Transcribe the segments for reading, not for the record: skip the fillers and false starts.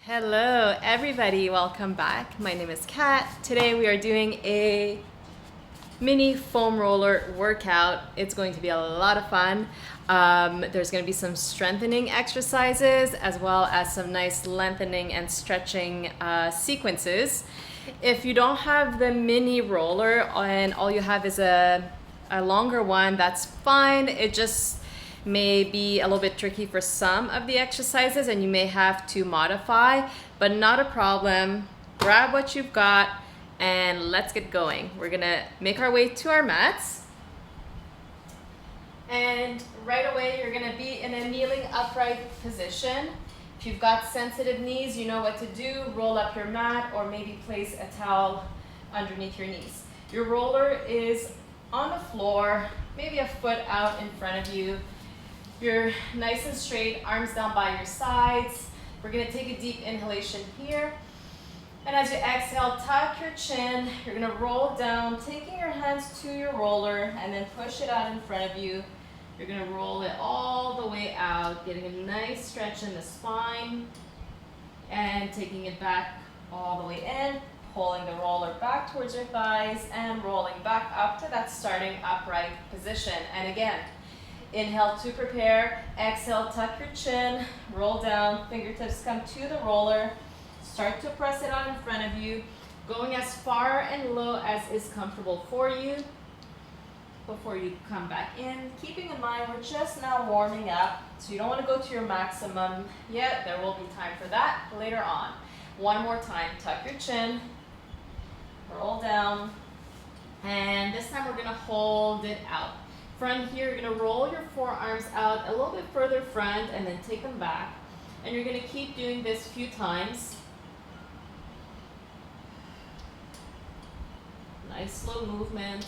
Hello everybody, welcome back. My name is Kat. Today we are doing a mini foam roller workout. It's going to be a lot of fun. There's going to be some strengthening exercises as well as some nice lengthening and stretching sequences. If you don't have the mini roller and all you have is a longer one, that's fine. It just may be a little bit tricky for some of the exercises and you may have to modify, but not a problem. Grab what you've got and let's get going. We're gonna make our way to our mats. And right away, you're gonna be in a kneeling upright position. If you've got sensitive knees, you know what to do. Roll up your mat or maybe place a towel underneath your knees. Your roller is on the floor, maybe a foot out in front of you. You're nice and straight, arms down by your sides. We're gonna take a deep inhalation here. And as you exhale, tuck your chin. You're gonna roll down, taking your hands to your roller and then push it out in front of you. You're gonna roll it all the way out, getting a nice stretch in the spine and taking it back all the way in, pulling the roller back towards your thighs and rolling back up to that starting upright position. And again, inhale to prepare, exhale, tuck your chin, roll down, fingertips come to the roller, start to press it out in front of you, going as far and low as is comfortable for you before you come back in. Keeping in mind, we're just now warming up, so you don't want to go to your maximum yet. There will be time for that later on. One more time, tuck your chin, roll down, and this time we're going to hold it out. From here, you're gonna roll your forearms out a little bit further front and then take them back. And you're gonna keep doing this a few times. Nice slow movement.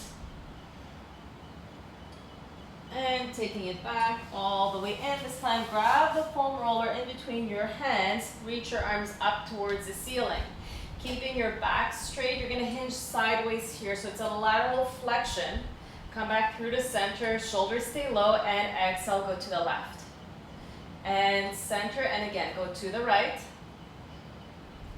And taking it back all the way in. This time, grab the foam roller in between your hands. Reach your arms up towards the ceiling. Keeping your back straight, you're gonna hinge sideways here, so it's a lateral flexion. Come back through the center, shoulders stay low, and exhale, go to the left. And center, and again, go to the right.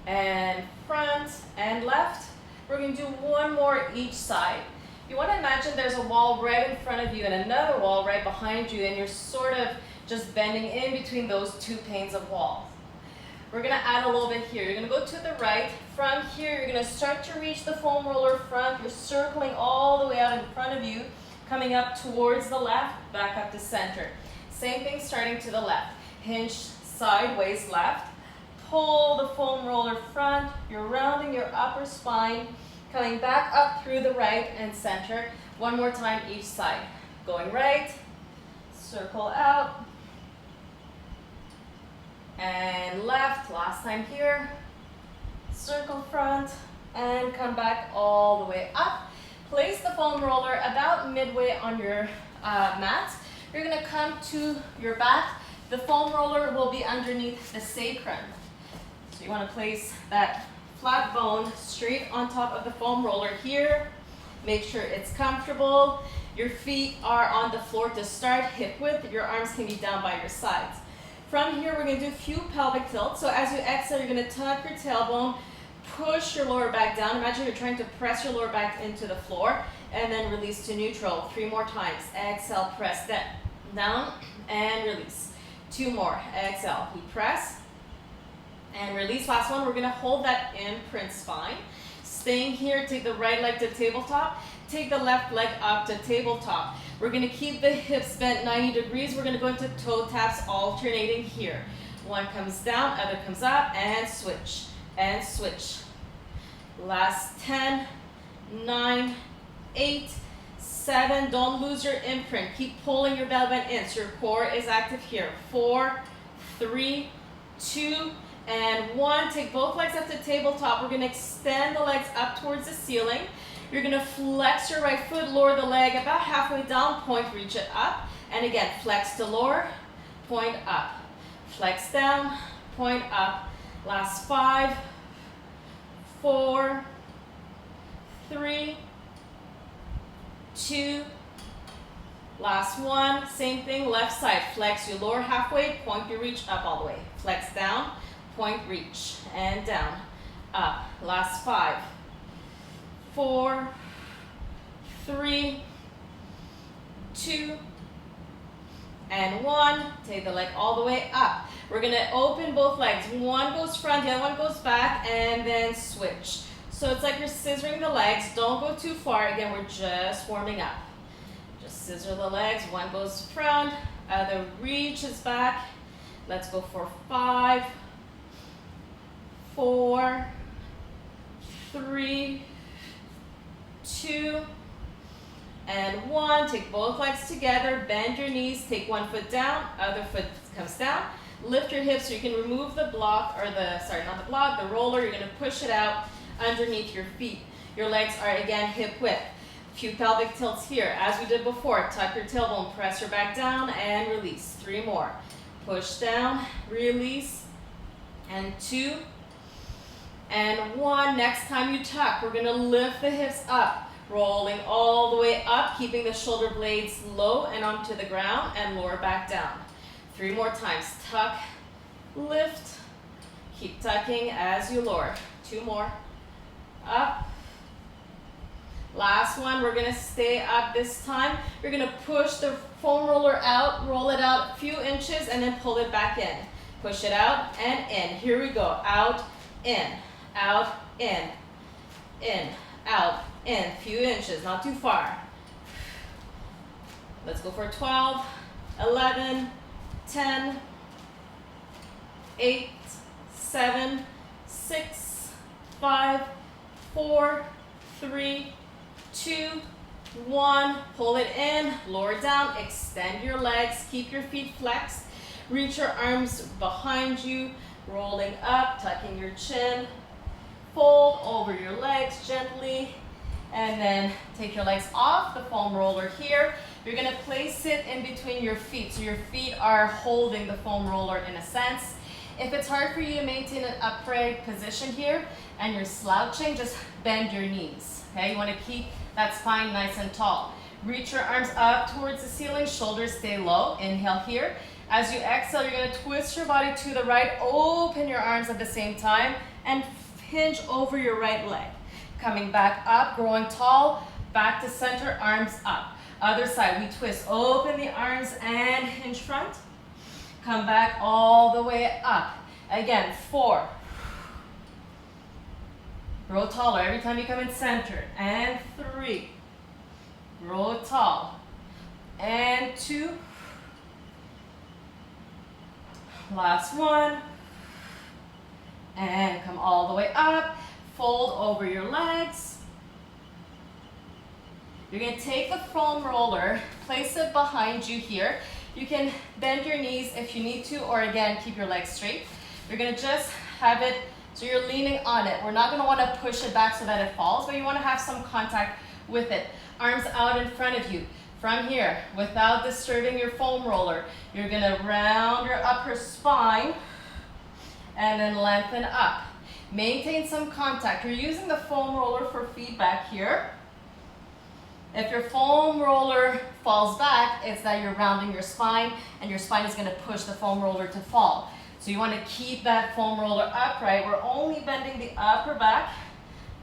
And front and left. We're gonna do one more each side. You wanna imagine there's a wall right in front of you and another wall right behind you, and you're sort of just bending in between those two panes of wall. We're gonna add a little bit here. You're gonna go to the right. From here, you're gonna start to reach the foam roller front. You're circling all the way out in front of you, coming up towards the left, back up to center. Same thing starting to the left. Hinge sideways left. Pull the foam roller front. You're rounding your upper spine, coming back up through the right and center. One more time each side. Going right, circle out, and left, last time here, circle front, and come back all the way up. Place the foam roller about midway on your mat. You're gonna come to your back. The foam roller will be underneath the sacrum. So you wanna place that flat bone straight on top of the foam roller here. Make sure it's comfortable. Your feet are on the floor to start, hip width. Your arms can be down by your sides. From here, we're gonna do a few pelvic tilts. So as you exhale, you're gonna tuck your tailbone, push your lower back down. Imagine you're trying to press your lower back into the floor, and then release to neutral. 3 more times. Exhale, press that down, and release. 2 more. Exhale, you press, and release. Last one, we're gonna hold that imprint spine. Staying here, take the right leg to tabletop, take the left leg up to tabletop. We're gonna keep the hips bent 90 degrees. We're gonna go into toe taps alternating here. One comes down, other comes up, and switch, and switch. Last 10, 9, 8, 7, don't lose your imprint. Keep pulling your belly button in so your core is active here. 4, 3, 2, and 1. Take both legs up to tabletop. We're gonna extend the legs up towards the ceiling. You're gonna flex your right foot, lower the leg about halfway down, point, reach it up. And again, flex to lower, point up. Flex down, point up. Last 5, 4, 3, 2, last one. Same thing, left side. Flex your lower halfway, point your reach up all the way. Flex down, point reach, and down, up. Last 5, 4, 3, 2, and 1. Take the leg all the way up. We're gonna open both legs. One goes front, the other one goes back, and then switch. So it's like you're scissoring the legs. Don't go too far. Again, we're just warming up. Just scissor the legs. One goes front, other reaches back. Let's go for 5, 4, 3, 2, and 1. Take both legs together, bend your knees, take one foot down, other foot comes down. Lift your hips so you can remove the block, or not the block, the roller. You're gonna push it out underneath your feet. Your legs are again hip width. A few pelvic tilts here. As we did before, tuck your tailbone, press your back down, and release. 3 more. Push down, release, and 2, and 1. Next time you tuck, we're gonna lift the hips up, rolling all the way up, keeping the shoulder blades low and onto the ground, and lower back down. 3 more times. Tuck, lift, keep tucking as you lower. 2 more. Up. Last one, we're gonna stay up this time. You're gonna push the foam roller out, roll it out a few inches, and then pull it back in. Push it out and in. Here we go. Out, in, out, in, out, in. Few inches, not too far. Let's go for 12, 11, 10, 8, 7, 6, 5, 4, 3, 2, 1. Pull it in, lower down, extend your legs, keep your feet flexed, reach your arms behind you, rolling up, tucking your chin, fold over your legs gently, and then take your legs off the foam roller here. You're gonna place it in between your feet, so your feet are holding the foam roller in a sense. If it's hard for you to maintain an upright position here and you're slouching, just bend your knees, okay? You wanna keep that spine nice and tall. Reach your arms up towards the ceiling, shoulders stay low. Inhale here. As you exhale, you're gonna twist your body to the right, open your arms at the same time, and hinge over your right leg. Coming back up, growing tall, back to center, arms up. Other side, we twist, open the arms and hinge front. Come back all the way up. Again, 4. Grow taller every time you come in center. And 3. Grow tall. And 2. Last 1. And come all the way up. Fold over your legs. You're going to take the foam roller, place it behind you here. You can bend your knees if you need to, or again, keep your legs straight. You're going to just have it so you're leaning on it. We're not going to want to push it back so that it falls, but you want to have some contact with it. Arms out in front of you. From here, without disturbing your foam roller, you're going to round your upper spine and then lengthen up. Maintain some contact. You're using the foam roller for feedback here. If your foam roller falls back, it's that you're rounding your spine, and your spine is going to push the foam roller to fall. So you want to keep that foam roller upright. We're only bending the upper back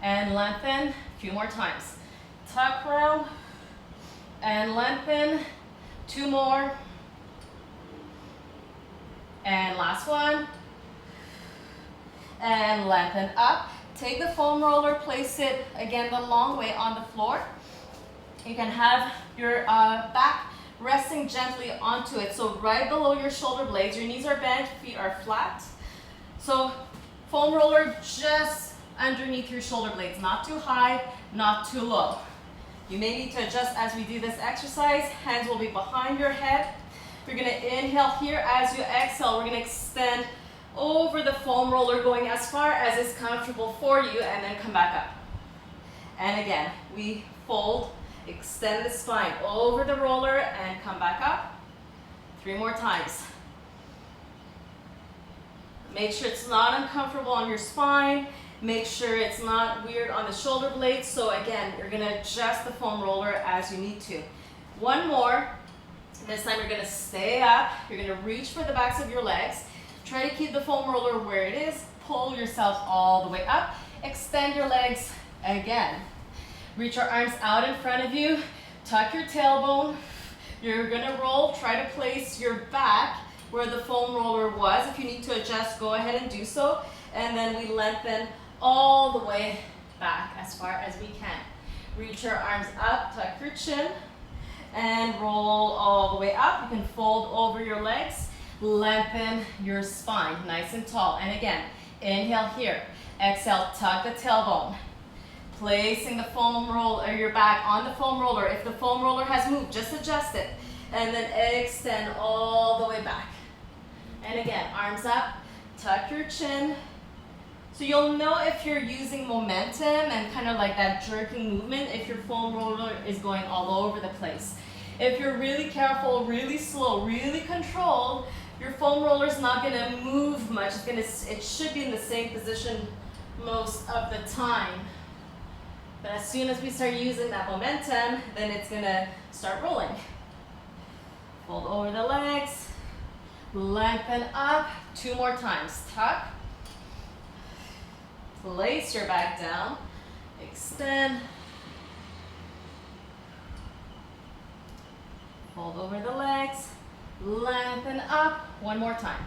and lengthen. A few more times. Tuck round and lengthen. 2 more. And last one. And lengthen up. Take the foam roller, place it again the long way on the floor. You can have your back resting gently onto it. So right below your shoulder blades, your knees are bent, feet are flat. So foam roller just underneath your shoulder blades, not too high, not too low. You may need to adjust as we do this exercise. Hands will be behind your head. You're gonna inhale here. As you exhale, we're gonna extend over the foam roller, going as far as is comfortable for you, and then come back up. And again, we fold, extend the spine over the roller and come back up. 3 more times. Make sure it's not uncomfortable on your spine. Make sure it's not weird on the shoulder blades. So again, you're gonna adjust the foam roller as you need to. 1 more. This time you're gonna stay up. You're gonna reach for the backs of your legs. Try to keep the foam roller where it is. Pull yourself all the way up. Extend your legs again. Reach your arms out in front of you. Tuck your tailbone. You're gonna roll. Try to place your back where the foam roller was. If you need to adjust, go ahead and do so. And then we lengthen all the way back as far as we can. Reach your arms up, tuck your chin, and roll all the way up. You can fold over your legs, lengthen your spine, nice and tall. And again, inhale here. Exhale, tuck the tailbone. Placing the foam roller, or your back on the foam roller. If the foam roller has moved, just adjust it. And then extend all the way back. And again, arms up, tuck your chin. So you'll know if you're using momentum and kind of like that jerking movement if your foam roller is going all over the place. If you're really careful, really slow, really controlled, your foam roller is not going to move much. It should be in the same position most of the time. But as soon as we start using that momentum, then it's going to start rolling. Fold over the legs, lengthen up, 2 more times. Tuck, place your back down, extend, fold over the legs, lengthen up, 1 more time.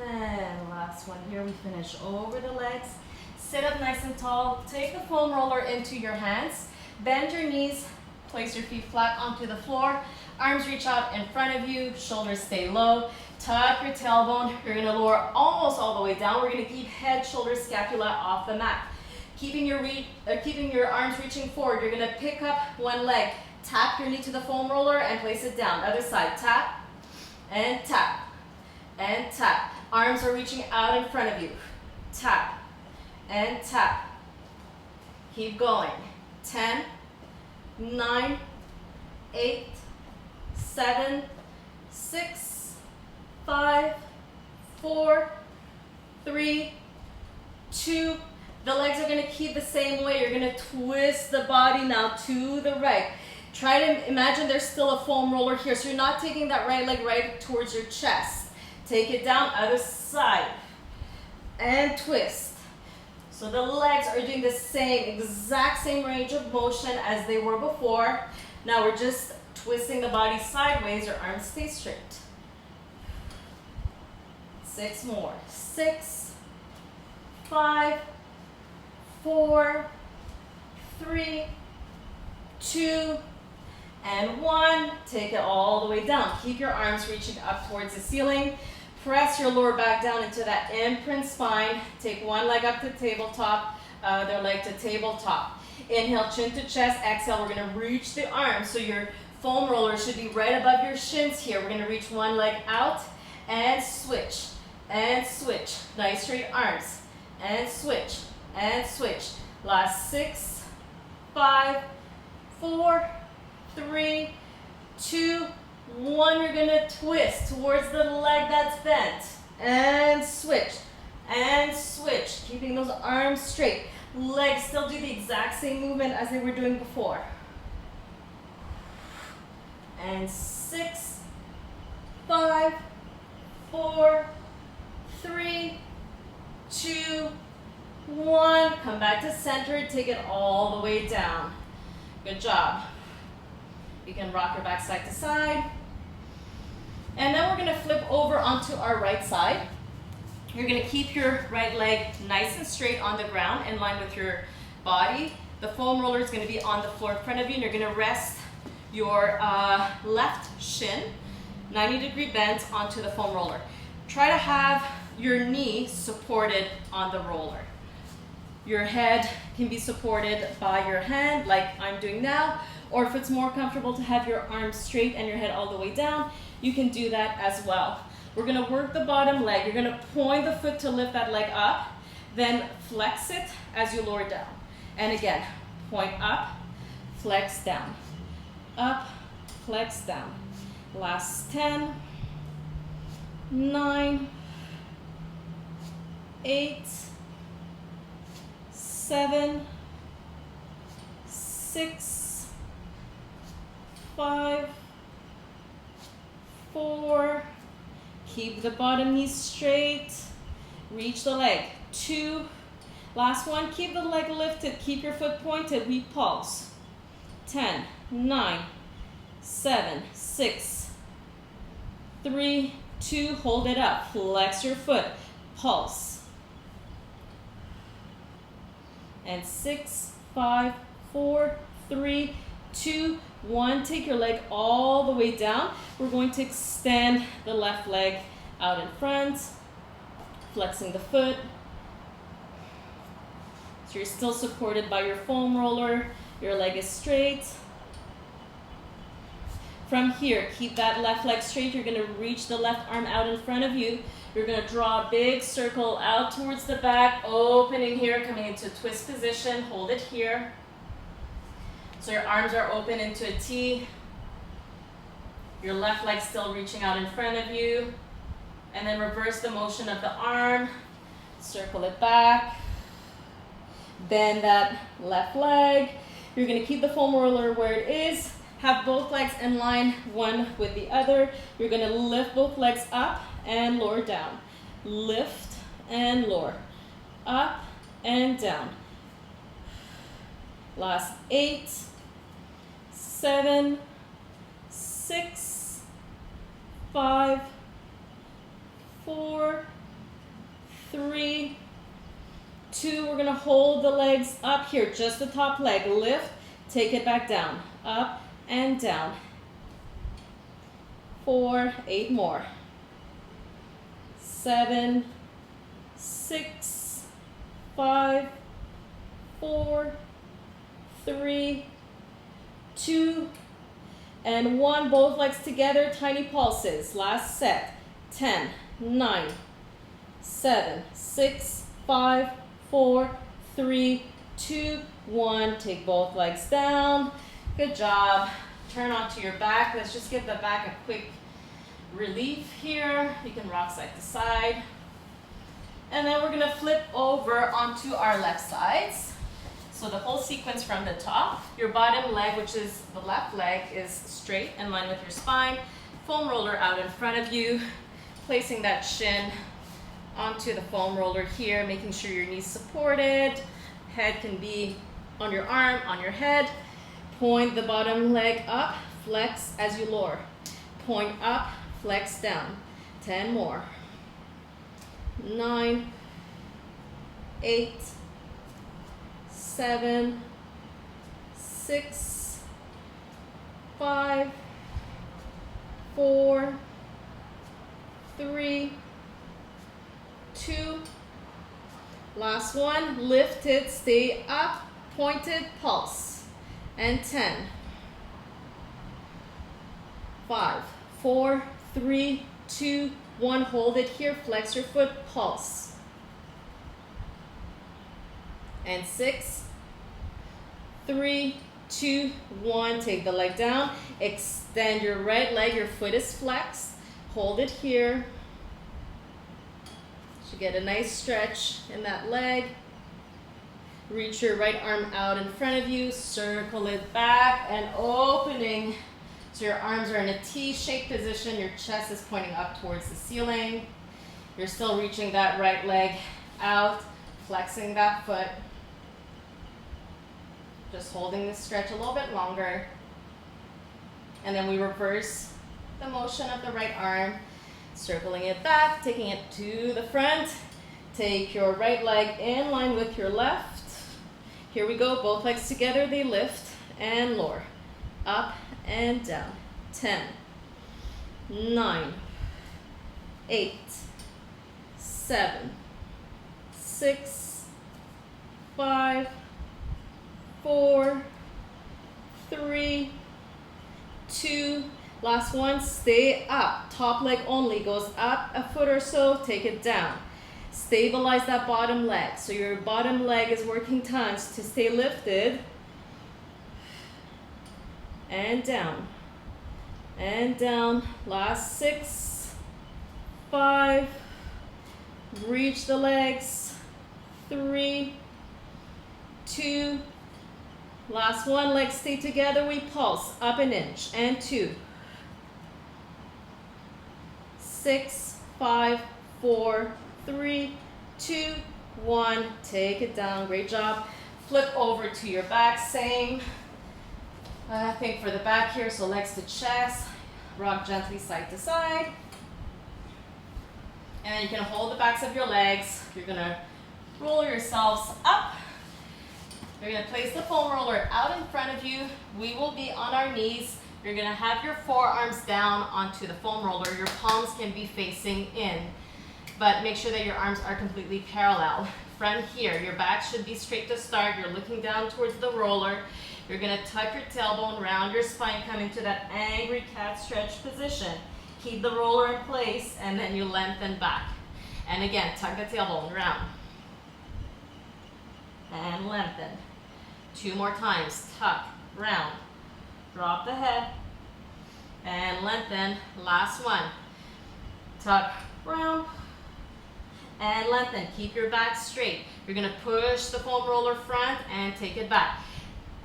And last one here, we finish over the legs. Sit up nice and tall. Take the foam roller into your hands. Bend your knees. Place your feet flat onto the floor. Arms reach out in front of you. Shoulders stay low. Tuck your tailbone. You're going to lower almost all the way down. We're going to keep head, shoulders, scapula off the mat. Keeping your arms reaching forward, you're going to pick up one leg. Tap your knee to the foam roller and place it down. Other side. Tap and tap and tap. Arms are reaching out in front of you. Tap and tap. Keep going. 10, 9, 8, 7, 6, 5, 4, 3, 2. The legs are going to keep the same way. You're going to twist the body now to the right. Try to imagine there's still a foam roller here, so you're not taking that right leg right towards your chest. Take it down, other side, and twist. So the legs are doing the exact same range of motion as they were before. Now we're just twisting the body sideways. Your arms stay straight. 6 more. 6, 5, 4, 3, 2, and 1. Take it all the way down. Keep your arms reaching up towards the ceiling. Press your lower back down into that imprint spine. Take one leg up to tabletop, other leg to tabletop. Inhale, chin to chest. Exhale, we're going to reach the arms. So your foam roller should be right above your shins here. We're going to reach one leg out and switch. And switch. Nice straight arms. And switch. And switch. Last 6, 5, 4, 3, 2, 1. You're going to twist towards the leg that's bent. And switch. And switch. Keeping those arms straight. Legs still do the exact same movement as they were doing before. And 6, 5, 4, 3, 2, 1. Come back to center. Take it all the way down. Good job. You can rock your back side to side. And then we're going to flip over onto our right side. You're going to keep your right leg nice and straight on the ground in line with your body. The foam roller is going to be on the floor in front of you, and you're going to rest your left shin 90-degree bent onto the foam roller. Try to have your knee supported on the roller. Your head can be supported by your hand like I'm doing now, or if it's more comfortable to have your arms straight and your head all the way down, you can do that as well. We're going to work the bottom leg. You're going to point the foot to lift that leg up, then flex it as you lower down. And again, point up, flex down. Up, flex down. Last 10, 9, 8, 7, 6, 6, 5, 4. Keep the bottom knee straight. Reach the leg. 2. Last one. Keep the leg lifted. Keep your foot pointed. We pulse. 10, 9, 7, 6, 3, 2. Hold it up. Flex your foot. Pulse. And 6, 5, 4, 3, 2, 1. Take your leg all the way down. We're going to extend the left leg out in front, flexing the foot. So you're still supported by your foam roller. Your leg is straight. From here, keep that left leg straight. You're going to reach the left arm out in front of you. You're going to draw a big circle out towards the back, opening here, coming into a twist position. Hold it here. So your arms are open into a T. Your left leg still reaching out in front of you. And then reverse the motion of the arm. Circle it back. Bend that left leg. You're going to keep the foam roller where it is. Have both legs in line, one with the other. You're going to lift both legs up and lower down. Lift and lower. Up and down. Last 8, 7, 6, 5, 4, 3, 2. We're going to hold the legs up here, just the top leg. Lift, take it back down. Up and down. 4, 8 more. 7, 6, 5, 4, 3, 2, and 1. Both legs together, tiny pulses. Last set. 10, 9, 7, 6, 5, 4, 3, 2, 1. Take both legs down. Good job. Turn onto your back. Let's just give the back a quick relief here. You can rock side to side. And then we're going to flip over onto our left sides. So the whole sequence from the top. Your bottom leg, which is the left leg, is straight in line with your spine. Foam roller out in front of you. Placing that shin onto the foam roller here, making sure your knees supported. Head can be on your arm, on your head. Point the bottom leg up, flex as you lower. Point up, flex down. 10 more. 9, 8, 7, 6, 5, 4, 3, 2. Last one. Lift it, stay up, pointed, pulse. And 10, 5, 4, 3, 2, 1. Hold it here. Flex your foot. Pulse. And 6, 3, 2, 1. Take the leg down. Extend your right leg. Your foot is flexed. Hold it here. You get a nice stretch in that leg. Reach your right arm out in front of you, circle it back and opening. So your arms are in a T-shaped position, your chest is pointing up towards the ceiling. You're still reaching that right leg out, flexing that foot. Just holding this stretch a little bit longer. And then we reverse the motion of the right arm, circling it back, taking it to the front. Take your right leg in line with your left. Here we go, both legs together, they lift and lower. Up and down. 10, 9, 8, 7, 6, 5, 4, 3, 2. Last one, stay up. Top leg only goes up a foot or so, take it down. Stabilize that bottom leg. So your bottom leg is working tons to stay lifted. And down. And down. Last 6, 5. Reach the legs. 3, 2, Last one, legs stay together, we pulse, up an inch, and 2. 6, 5, 4, 3, 2, 1. Take it down, great job. Flip over to your back, same thing for the back here, so legs to chest, rock gently side to side. And then you can hold the backs of your legs. You're gonna roll yourselves up. You're gonna place the foam roller out in front of you. We will be on our knees. You're gonna have your forearms down onto the foam roller. Your palms can be facing in, but make sure that your arms are completely parallel. From here, your back should be straight to start. You're looking down towards the roller. You're gonna tuck your tailbone, round your spine, come into that angry cat stretch position. Keep the roller in place, and then you lengthen back. And again, tuck the tailbone, round. And lengthen. 2 more times, tuck, round. Drop the head, and lengthen. Last one. Tuck, round, and lengthen. Keep your back straight. You're gonna push the foam roller front and take it back.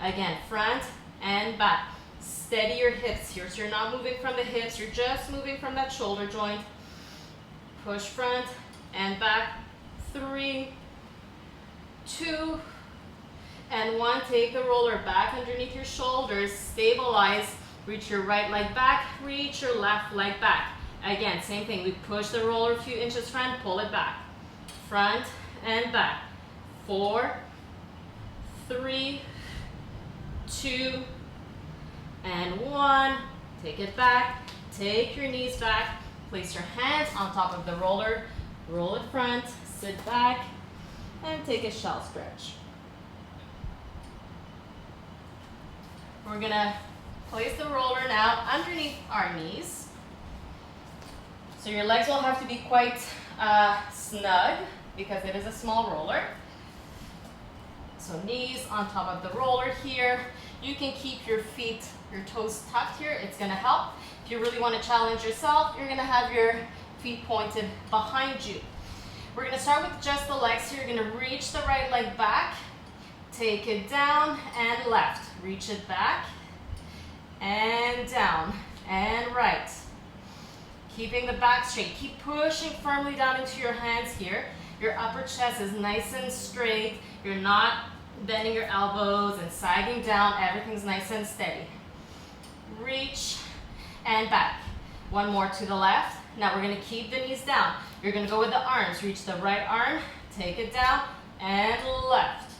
Again, front and back. Steady your hips here, so you're not moving from the hips, you're just moving from that shoulder joint. Push front and back. 3, 2, and 1. Take the roller back underneath your shoulders, stabilize, reach your right leg back, reach your left leg back. Again, same thing, we push the roller a few inches front, pull it back. Front and back. 4, 3, 2, and 1. Take it back, take your knees back, place your hands on top of the roller, roll it front, sit back, and take a shell stretch. We're gonna place the roller now underneath our knees. So your legs will have to be quite snug because it is a small roller. So knees on top of the roller here. You can keep your feet, your toes tucked here. It's gonna help. If you really wanna challenge yourself, you're gonna have your feet pointed behind you. We're gonna start with just the legs here. You're gonna reach the right leg back, take it down and left. Reach it back and down and right. Keeping the back straight. Keep pushing firmly down into your hands here. Your upper chest is nice and straight. You're not bending your elbows and sagging down. Everything's nice and steady. Reach and back. 1 more to the left. Now we're gonna keep the knees down. You're gonna go with the arms. Reach the right arm, take it down, and left.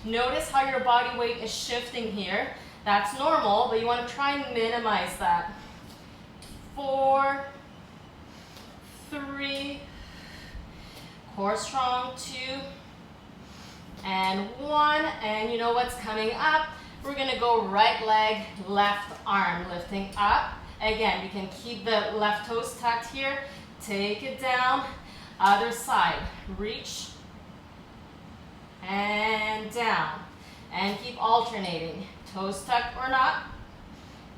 Notice how your body weight is shifting here. That's normal, but you wanna try and minimize that. 4, 3, core strong, 2, and 1. And you know what's coming up? We're gonna go right leg, left arm, lifting up. Again, you can keep the left toes tucked here. Take it down, other side. Reach and down. And keep alternating. Toes tucked or not.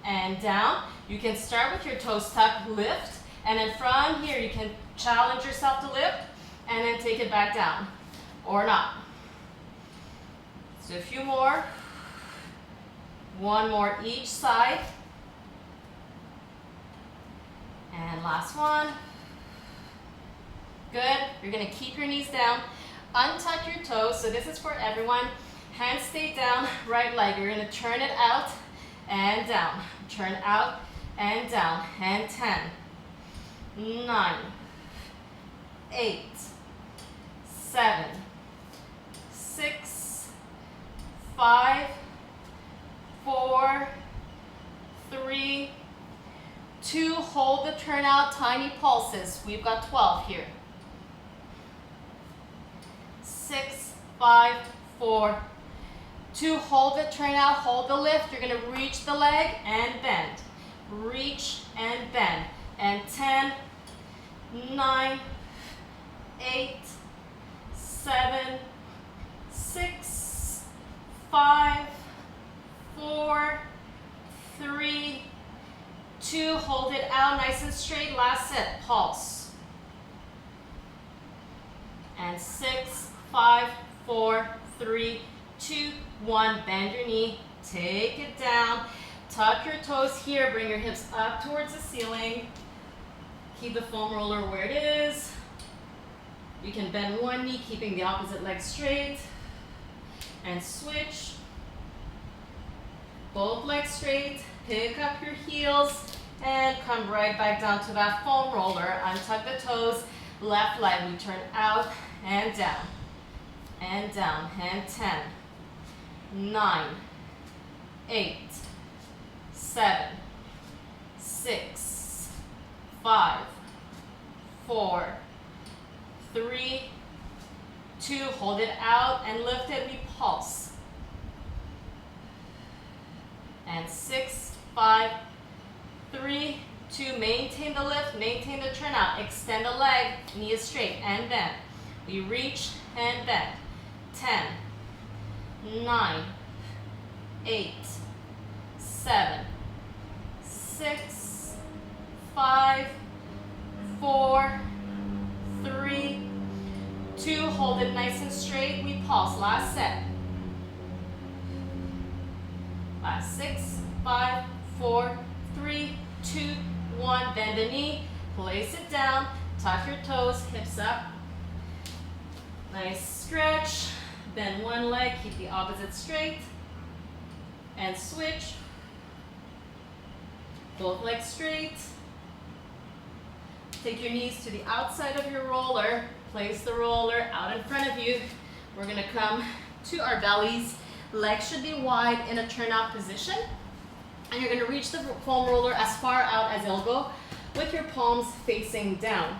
And down. You can start with your toes tucked, lift. And then from here, you can challenge yourself to lift. And then take it back down. Or not. So a few more. 1 more each side. And last one. Good. You're going to keep your knees down. Untuck your toes. So this is for everyone. Hands stay down. Right leg. You're going to turn it out and down. Turn out and down. And 10, 9, 8, 7, 6, 5, 4, 3, 2. Hold the turnout, tiny pulses. We've got 12 here. 6, 5, 4, 2. Hold the turnout, hold the lift. You're going to reach the leg and bend. Reach and bend. And 10, 9, 8, 7, 6, 5, 4, 3, 2. Hold it out nice and straight. Last set. Pulse. And 6, 5, 4, 3, 2, 1, bend your knee, take it down, tuck your toes here, bring your hips up towards the ceiling, keep the foam roller where it is. You can bend one knee, keeping the opposite leg straight, and switch. Both legs straight, pick up your heels, and come right back down to that foam roller. Untuck the toes, left leg, we turn out and down, and 10, 9, 8, 7, 6, 5, 4, 3, 2, hold it out and lift it, we pulse. And 6, 5, 3, 2, maintain the lift, maintain the turn out, extend the leg, knee is straight, and bend. We reach and bend. 10, 9, 8, 7, 6, 5, 4, 3, 2, hold it nice and straight, we pulse, last set. Last 6, 5, 4, 3, 2, 1, bend the knee, place it down, tuck your toes, hips up. Nice stretch, bend one leg, keep the opposite straight, and switch. Both legs straight. Take your knees to the outside of your roller, place the roller out in front of you. We're gonna come to our bellies. Legs should be wide in a turnout position. And you're gonna reach the foam roller as far out as it'll go with your palms facing down.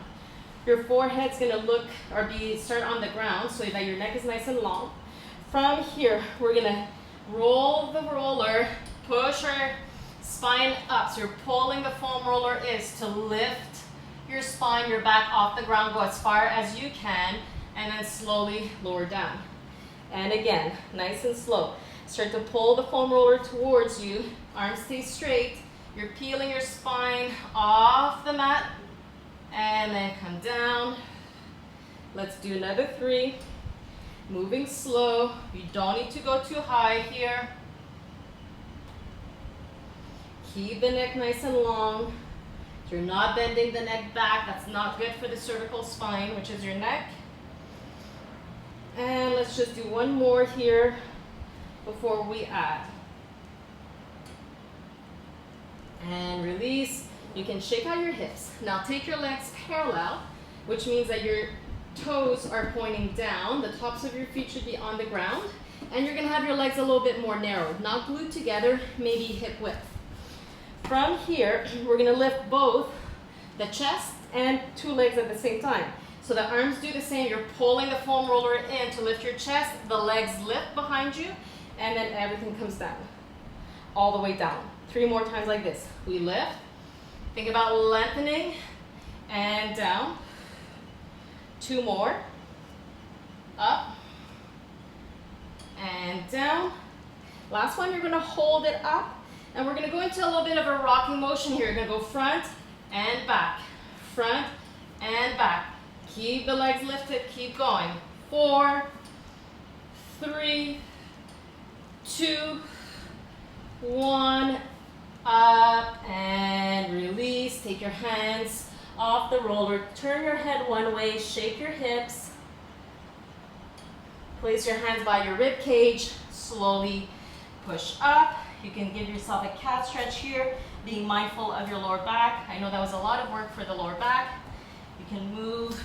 Your forehead's gonna look or start on the ground so that your neck is nice and long. From here, we're gonna roll the roller, push our spine up. So you're pulling the foam roller is to lift your spine, your back off the ground, go as far as you can, and then slowly lower down. And again, nice and slow. Start to pull the foam roller towards you. Arms stay straight. You're peeling your spine off the mat. And then come down. Let's do another 3. Moving slow. You don't need to go too high here. Keep the neck nice and long. If you're not bending the neck back, that's not good for the cervical spine, which is your neck. And let's just do one more here before we add. And release. You can shake out your hips. Now take your legs parallel, which means that your toes are pointing down. The tops of your feet should be on the ground. And you're gonna have your legs a little bit more narrowed, not glued together, maybe hip width. From here, we're gonna lift both the chest and 2 legs at the same time. So the arms do the same. You're pulling the foam roller in to lift your chest. The legs lift behind you, and then everything comes down, all the way down. 3 more times like this. We lift. Think about lengthening and down. 2 more. Up and down. Last one, you're gonna hold it up, and we're gonna go into a little bit of a rocking motion here. You're gonna go front and back, front and back. Keep the legs lifted, keep going. 4, 3, 2, 1, up and release. Take your hands off the roller. Turn your head one way, shake your hips. Place your hands by your rib cage. Slowly push up. You can give yourself a cat stretch here, being mindful of your lower back. I know that was a lot of work for the lower back. You can move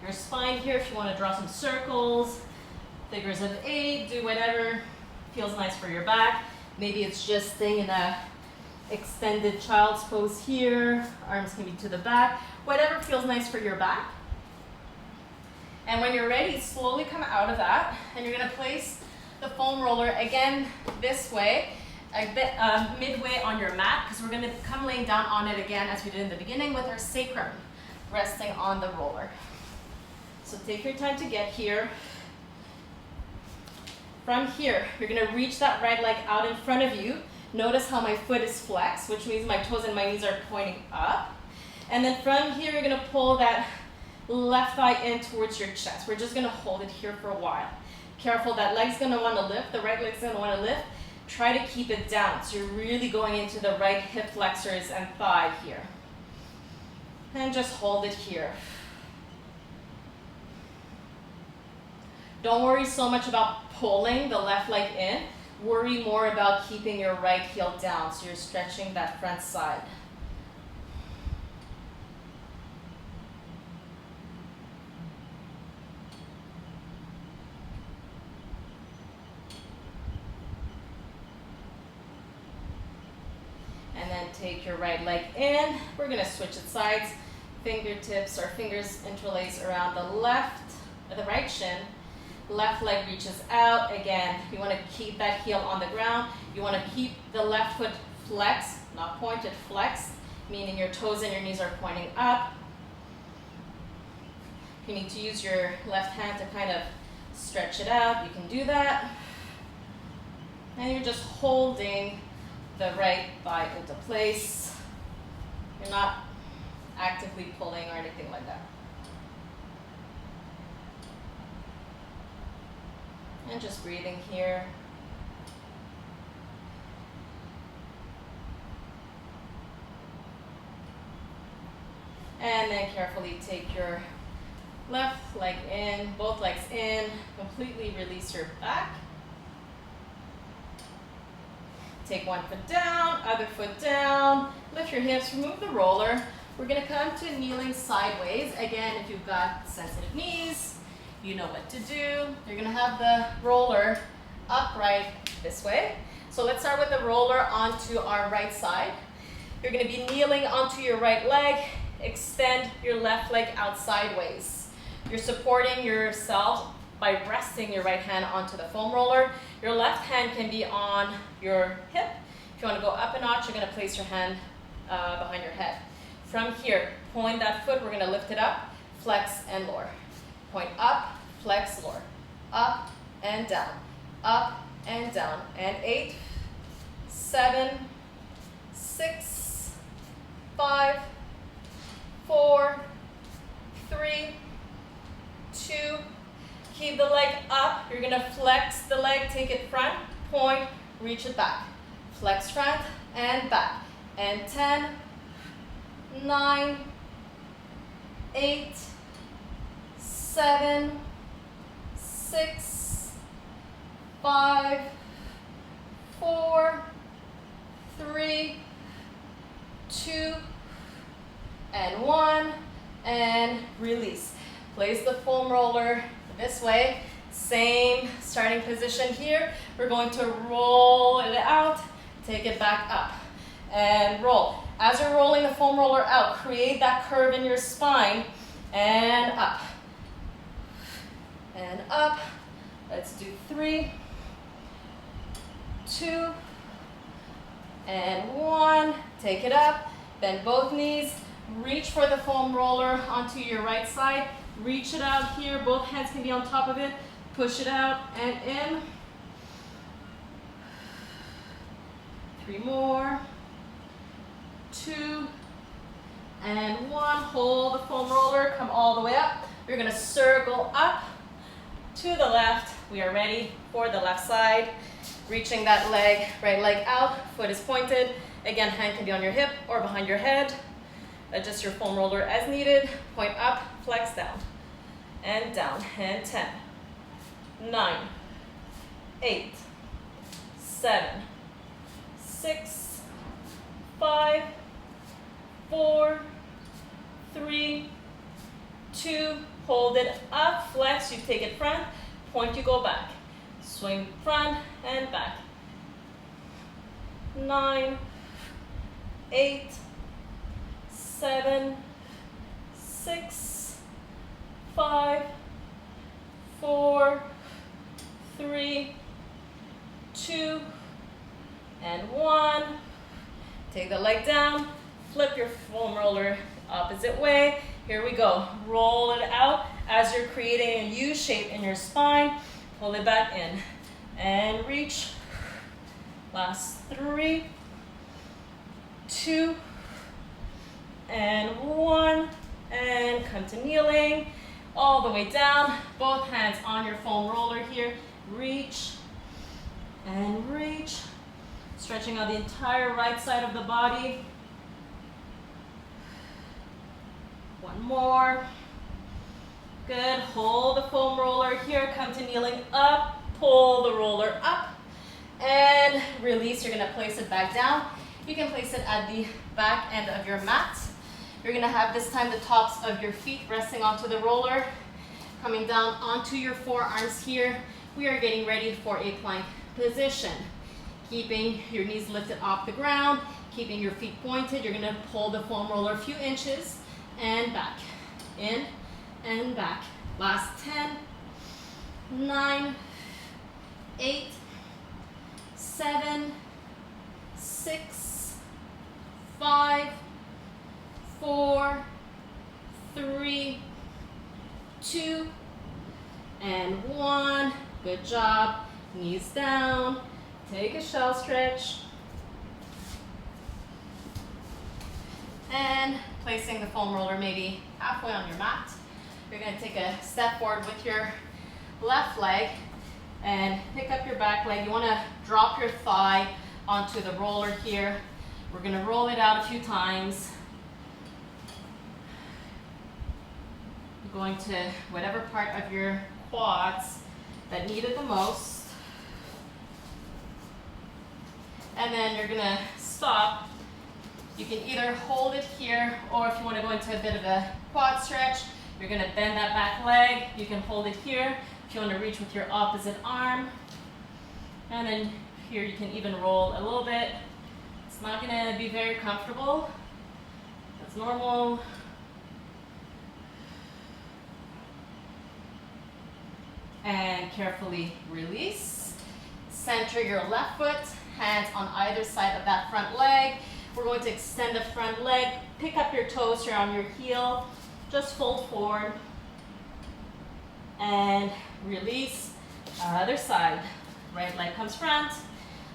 your spine here if you want to draw some circles, figures of 8, do whatever feels nice for your back. Maybe it's just staying in a extended child's pose here. Arms can be to the back, whatever feels nice for your back. And when you're ready, slowly come out of that, and you're going to place the foam roller again this way, a bit midway on your mat, because we're going to come laying down on it again as we did in the beginning with our sacrum resting on the roller. So take your time to get here. From here, you're going to reach that right leg out in front of you. Notice how my foot is flexed, which means my toes and my knees are pointing up. And then from here, you're going to pull that left thigh in towards your chest. We're just going to hold it here for a while. Careful, that leg's gonna wanna lift, the right leg's gonna wanna lift. Try to keep it down, so you're really going into the right hip flexors and thigh here. And just hold it here. Don't worry so much about pulling the left leg in. Worry more about keeping your right heel down, so you're stretching that front side. And then take your right leg in. We're gonna switch it sides. Fingertips or fingers interlace around the right shin. Left leg reaches out. Again, you wanna keep that heel on the ground. You wanna keep the left foot flexed, not pointed, flexed, meaning your toes and your knees are pointing up. If you need to use your left hand to kind of stretch it out, you can do that. And you're just holding the right thigh into place. You're not actively pulling or anything like that. And just breathing here. And then carefully take your left leg in, both legs in, completely release your back. Take one foot down, other foot down, lift your hips, remove the roller. We're gonna come to kneeling sideways. Again, if you've got sensitive knees, you know what to do. You're gonna have the roller upright this way. So let's start with the roller onto our right side. You're gonna be kneeling onto your right leg. Extend your left leg out sideways. You're supporting yourself by resting your right hand onto the foam roller. Your left hand can be on your hip. If you want to go up a notch, you're going to place your hand behind your head. From here, point that foot. We're going to lift it up, flex and lower. Point up, flex, lower. Up and down, up and down. And 8, 7, 6, 5, 4, 3, 2. Keep the leg up. You're gonna flex the leg, take it front, point, reach it back. Flex front and back. And 10, 9, 8, 7, 6, 5, 4, 3, 2, and 1, and release. Place the foam roller this way. Same starting position here. We're going to roll it out, take it back up, and roll. As you're rolling the foam roller out, create that curve in your spine, and up, and up. Let's do 3, 2, and 1. Take it up, bend both knees, reach for the foam roller onto your right side. Reach it out here, both hands can be on top of it. Push it out and in. 3 more. 2 and 1. Hold the foam roller, come all the way up. We're gonna circle up to the left. We are ready for the left side. Reaching that leg, right leg out, foot is pointed. Again, hand can be on your hip or behind your head. Adjust your foam roller as needed. Point up, flex down, and down. And 10, 9, 8, 7, 6, 5, 4, 3, 2. Hold it up, flex, you take it front, point, you go back. Swing front and back. 9, 8, 7, 6, 5, 4, 3, 2, and 1. Take the leg down, flip your foam roller opposite way. Here we go. Roll it out as you're creating a U shape in your spine. Pull it back in and reach. Last 3, 2, and 1, and come to kneeling all the way down. Both hands on your foam roller here. reach, and reach. Stretching out the entire right side of the body. One more. Good, hold the foam roller here, come to kneeling up, pull the roller up, and release. You're gonna place it back down. You can place it at the back end of your mat. You're gonna have this time the tops of your feet resting onto the roller, coming down onto your forearms here. We are getting ready for a plank position. Keeping your knees lifted off the ground, keeping your feet pointed. You're gonna pull the foam roller a few inches and back, in and back. Last 10, 9, 8, 7, 6, 5, 4, 3, 2, and 1. Good job. Knees down. Take a shell stretch. And placing the foam roller maybe halfway on your mat. You're going to take a step forward with your left leg and pick up your back leg. You want to drop your thigh onto the roller here. We're going to roll it out a few times. You're going to whatever part of your quads that need it the most. And then you're gonna stop. You can either hold it here, or if you want to go into a bit of a quad stretch, you're gonna bend that back leg. You can hold it here. If you want to reach with your opposite arm. And then here you can even roll a little bit. It's not gonna be very comfortable. That's normal. And carefully release. Center your left foot. Hands on either side of that front leg. We're going to extend the front leg. Pick up your toes here on your heel. Just fold forward. And release. Other side. Right leg comes front.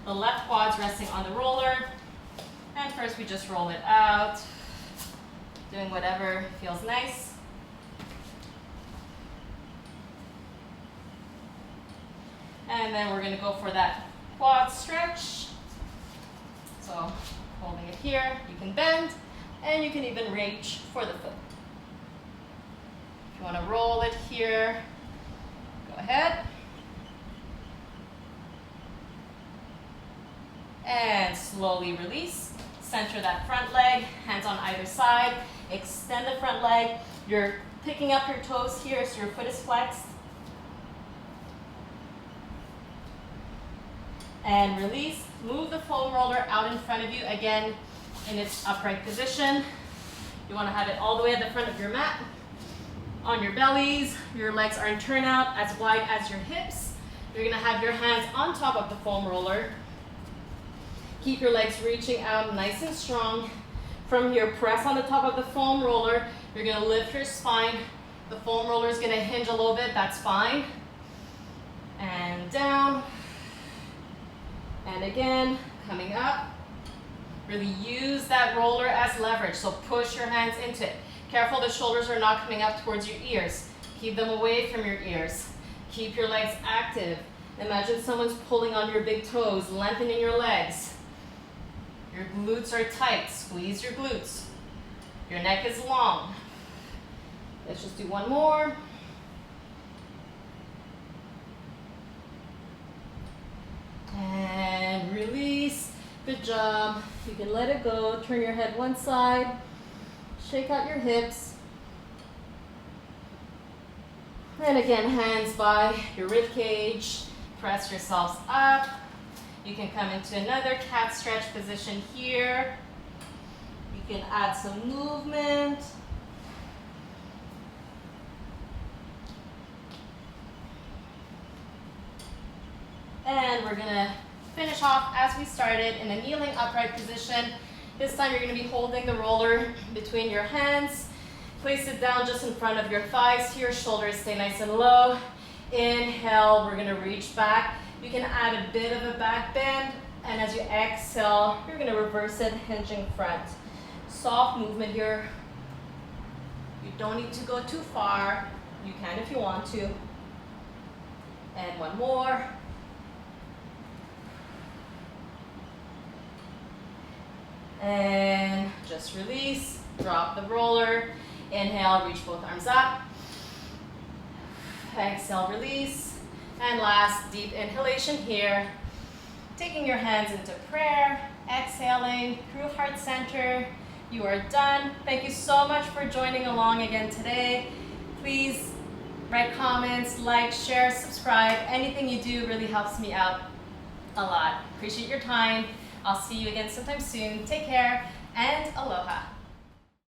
The left quad's resting on the roller. And first we just roll it out. Doing whatever feels nice. And then we're going to go for that quad stretch. So holding it here, you can bend and you can even reach for the foot. If you want to roll it here, go ahead. And slowly release. Center that front leg, hands on either side. Extend the front leg. You're picking up your toes here so your foot is flexed. And release. Move the foam roller out in front of you again in its upright position. You want to have it all the way at the front of your mat. On your bellies, your legs are in turnout as wide as your hips. You're going to have your hands on top of the foam roller. Keep your legs reaching out nice and strong. From here, press on the top of the foam roller. You're going to lift your spine. The foam roller is going to hinge a little bit. That's fine. And down. And again, coming up. Really use that roller as leverage. So push your hands into it. Careful the shoulders are not coming up towards your ears. Keep them away from your ears. Keep your legs active. Imagine someone's pulling on your big toes, lengthening your legs. Your glutes are tight. Squeeze your glutes. Your neck is long. Let's just do one more. And release. Good job. You can let it go. Turn your head one side. Shake out your hips. And again, hands by your rib cage. Press yourselves up. You can come into another cat stretch position here. You can add some movement. And we're gonna finish off as we started in a kneeling upright position. This time you're gonna be holding the roller between your hands. Place it down just in front of your thighs here. Shoulders stay nice and low. Inhale, we're gonna reach back. You can add a bit of a back bend, and as you exhale, you're gonna reverse it, hinging front. Soft movement here. You don't need to go too far. You can if you want to. And one more. And just release, drop the roller. Inhale, reach both arms up. Exhale, release. And last, deep inhalation here. Taking your hands into prayer, exhaling through heart center. You are done. Thank you so much for joining along again today. Please write comments, like, share, subscribe. Anything you do really helps me out a lot. Appreciate your time. I'll see you again sometime soon. Take care and aloha.